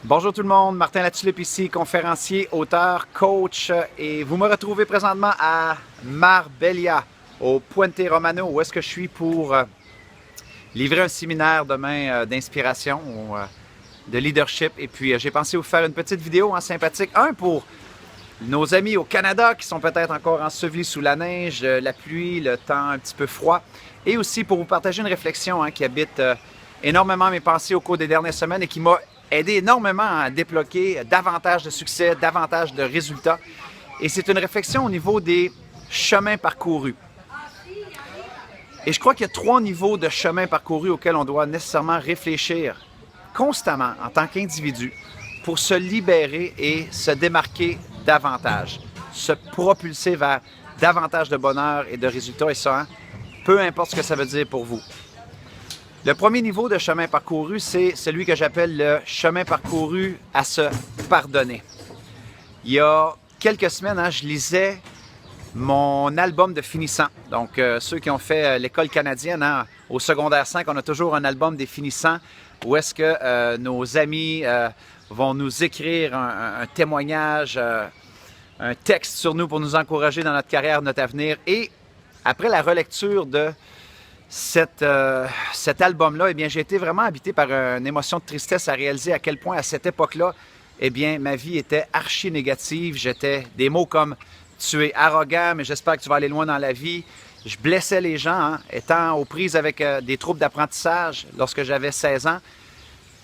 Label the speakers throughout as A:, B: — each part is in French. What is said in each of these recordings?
A: Bonjour tout le monde, Martin Latulippe ici, conférencier, auteur, coach, et vous me retrouvez présentement à Marbella, au Puente Romano, où est-ce que je suis pour livrer un séminaire demain d'inspiration, de leadership. Et puis j'ai pensé vous faire une petite vidéo sympathique, pour nos amis au Canada qui sont peut-être encore ensevelis sous la neige, la pluie, le temps un petit peu froid, et aussi pour vous partager une réflexion qui habite énormément mes pensées au cours des dernières semaines et qui m'a aidé énormément à débloquer davantage de succès, davantage de résultats. Et c'est une réflexion au niveau des chemins parcourus. Et je crois qu'il y a 3 niveaux de chemins parcourus auxquels on doit nécessairement réfléchir constamment en tant qu'individu pour se libérer et se démarquer davantage, se propulser vers davantage de bonheur et de résultats, et ça, peu importe ce que ça veut dire pour vous. Le premier niveau de chemin parcouru, c'est celui que j'appelle le chemin parcouru à se pardonner. Il y a quelques semaines, je lisais mon album de finissants. Donc, ceux qui ont fait l'école canadienne, au secondaire 5, on a toujours un album des finissants où est-ce que nos amis vont nous écrire un témoignage, un texte sur nous pour nous encourager dans notre carrière, notre avenir. Et après la relecture de cet album-là, eh bien, j'ai été vraiment habité par une émotion de tristesse à réaliser à quel point, à cette époque-là, eh bien, ma vie était archi négative. J'étais des mots comme « tu es arrogant, mais j'espère que tu vas aller loin dans la vie ». Je blessais les gens, étant aux prises avec des troubles d'apprentissage lorsque j'avais 16 ans.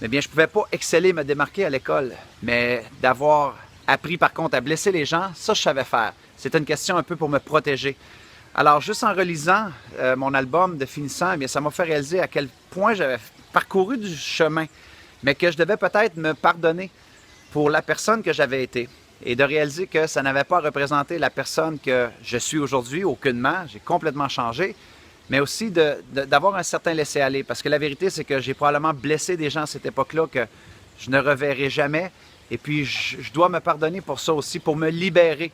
A: Eh bien, je ne pouvais pas exceller, me démarquer à l'école, mais d'avoir appris par contre à blesser les gens, ça je savais faire. C'était une question un peu pour me protéger. Alors, juste en relisant mon album de finissant, eh bien, ça m'a fait réaliser à quel point j'avais parcouru du chemin, mais que je devais peut-être me pardonner pour la personne que j'avais été et de réaliser que ça n'avait pas représenté la personne que je suis aujourd'hui, aucunement. J'ai complètement changé, mais aussi d'avoir un certain laisser-aller, parce que la vérité, c'est que j'ai probablement blessé des gens à cette époque-là que je ne reverrai jamais, et puis je dois me pardonner pour ça aussi, pour me libérer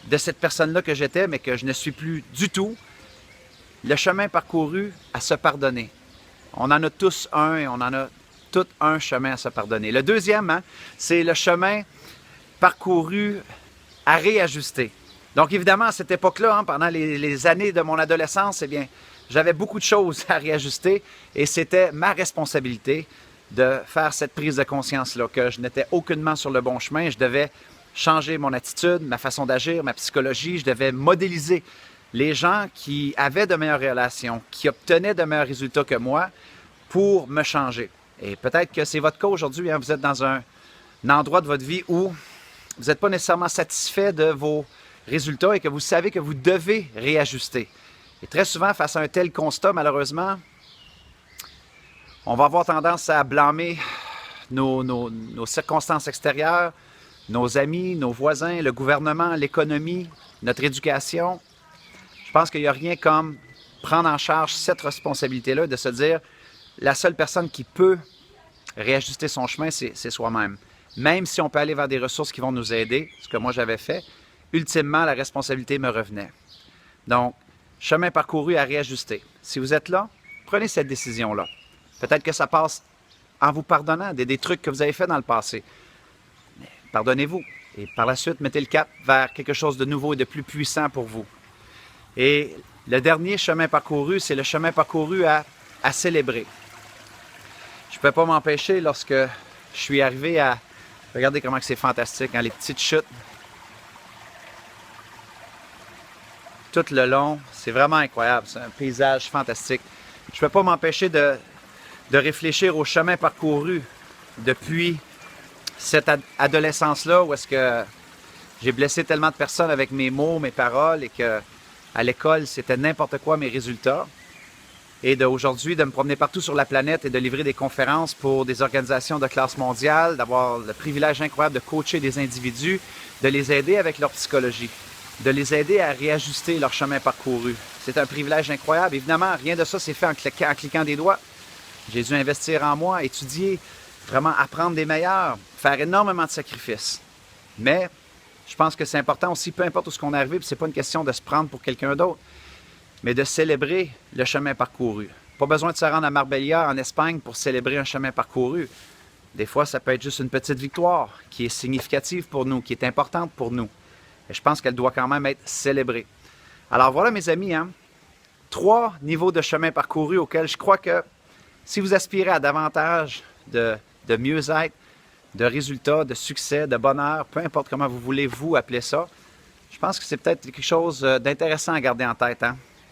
A: de cette personne-là que j'étais, mais que je ne suis plus du tout. Le chemin parcouru à se pardonner. On en a tous un et on en a tout un chemin à se pardonner. Le deuxième, c'est le chemin parcouru à réajuster. Donc évidemment, à cette époque-là, pendant les années de mon adolescence, eh bien, j'avais beaucoup de choses à réajuster et c'était ma responsabilité de faire cette prise de conscience-là, que je n'étais aucunement sur le bon chemin. Je devais changer mon attitude, ma façon d'agir, ma psychologie. Je devais modéliser les gens qui avaient de meilleures relations, qui obtenaient de meilleurs résultats que moi pour me changer. Et peut-être que c'est votre cas aujourd'hui. Vous êtes dans un endroit de votre vie où vous n'êtes pas nécessairement satisfait de vos résultats et que vous savez que vous devez réajuster. Et très souvent, face à un tel constat, malheureusement, on va avoir tendance à blâmer nos circonstances extérieures, nos amis, nos voisins, le gouvernement, l'économie, notre éducation. Je pense qu'il n'y a rien comme prendre en charge cette responsabilité-là, de se dire la seule personne qui peut réajuster son chemin, c'est soi-même. Même si on peut aller vers des ressources qui vont nous aider, ce que moi j'avais fait, ultimement, la responsabilité me revenait. Donc, chemin parcouru à réajuster. Si vous êtes là, prenez cette décision-là. Peut-être que ça passe en vous pardonnant des trucs que vous avez fait dans le passé. Pardonnez-vous. Et par la suite, mettez le cap vers quelque chose de nouveau et de plus puissant pour vous. Et le dernier chemin parcouru, c'est le chemin parcouru à célébrer. Je ne peux pas m'empêcher, lorsque je suis arrivé à... Regardez comment c'est fantastique, les petites chutes. Tout le long, c'est vraiment incroyable. C'est un paysage fantastique. Je ne peux pas m'empêcher de réfléchir au chemin parcouru depuis cette adolescence-là, où est-ce que j'ai blessé tellement de personnes avec mes mots, mes paroles, et que à l'école, c'était n'importe quoi mes résultats. Et d'aujourd'hui, de me promener partout sur la planète et de livrer des conférences pour des organisations de classe mondiale, d'avoir le privilège incroyable de coacher des individus, de les aider avec leur psychologie, de les aider à réajuster leur chemin parcouru. C'est un privilège incroyable. Évidemment, rien de ça s'est fait en cliquant des doigts. J'ai dû investir en moi, étudier, vraiment apprendre des meilleurs, faire énormément de sacrifices. Mais je pense que c'est important aussi, peu importe où on est arrivé, puis c'est pas une question de se prendre pour quelqu'un d'autre, mais de célébrer le chemin parcouru. Pas besoin de se rendre à Marbella, en Espagne, pour célébrer un chemin parcouru. Des fois, ça peut être juste une petite victoire qui est significative pour nous, qui est importante pour nous. Et je pense qu'elle doit quand même être célébrée. Alors voilà mes amis, 3 niveaux de chemin parcouru auxquels je crois que si vous aspirez à davantage de mieux-être, de résultats, de succès, de bonheur, peu importe comment vous voulez vous appeler ça, je pense que c'est peut-être quelque chose d'intéressant à garder en tête.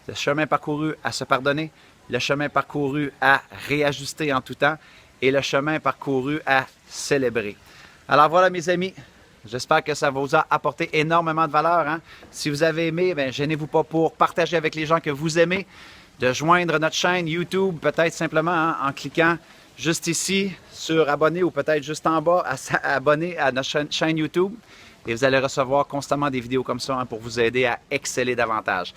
A: Le chemin parcouru à se pardonner, le chemin parcouru à réajuster en tout temps et le chemin parcouru à célébrer. Alors voilà mes amis, j'espère que ça vous a apporté énormément de valeur. Si vous avez aimé, gênez-vous pas pour partager avec les gens que vous aimez, de joindre notre chaîne YouTube, peut-être simplement en cliquant juste ici sur abonner ou peut-être juste en bas à abonner à notre chaîne YouTube. Et vous allez recevoir constamment des vidéos comme ça pour vous aider à exceller davantage.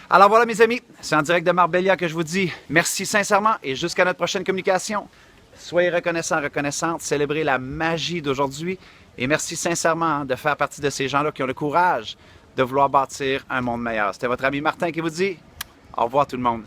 A: Alors voilà mes amis, c'est en direct de Marbella que je vous dis merci sincèrement et jusqu'à notre prochaine communication. Soyez reconnaissants, reconnaissantes, célébrez la magie d'aujourd'hui et merci sincèrement de faire partie de ces gens-là qui ont le courage de vouloir bâtir un monde meilleur. C'était votre ami Martin qui vous dit au revoir tout le monde.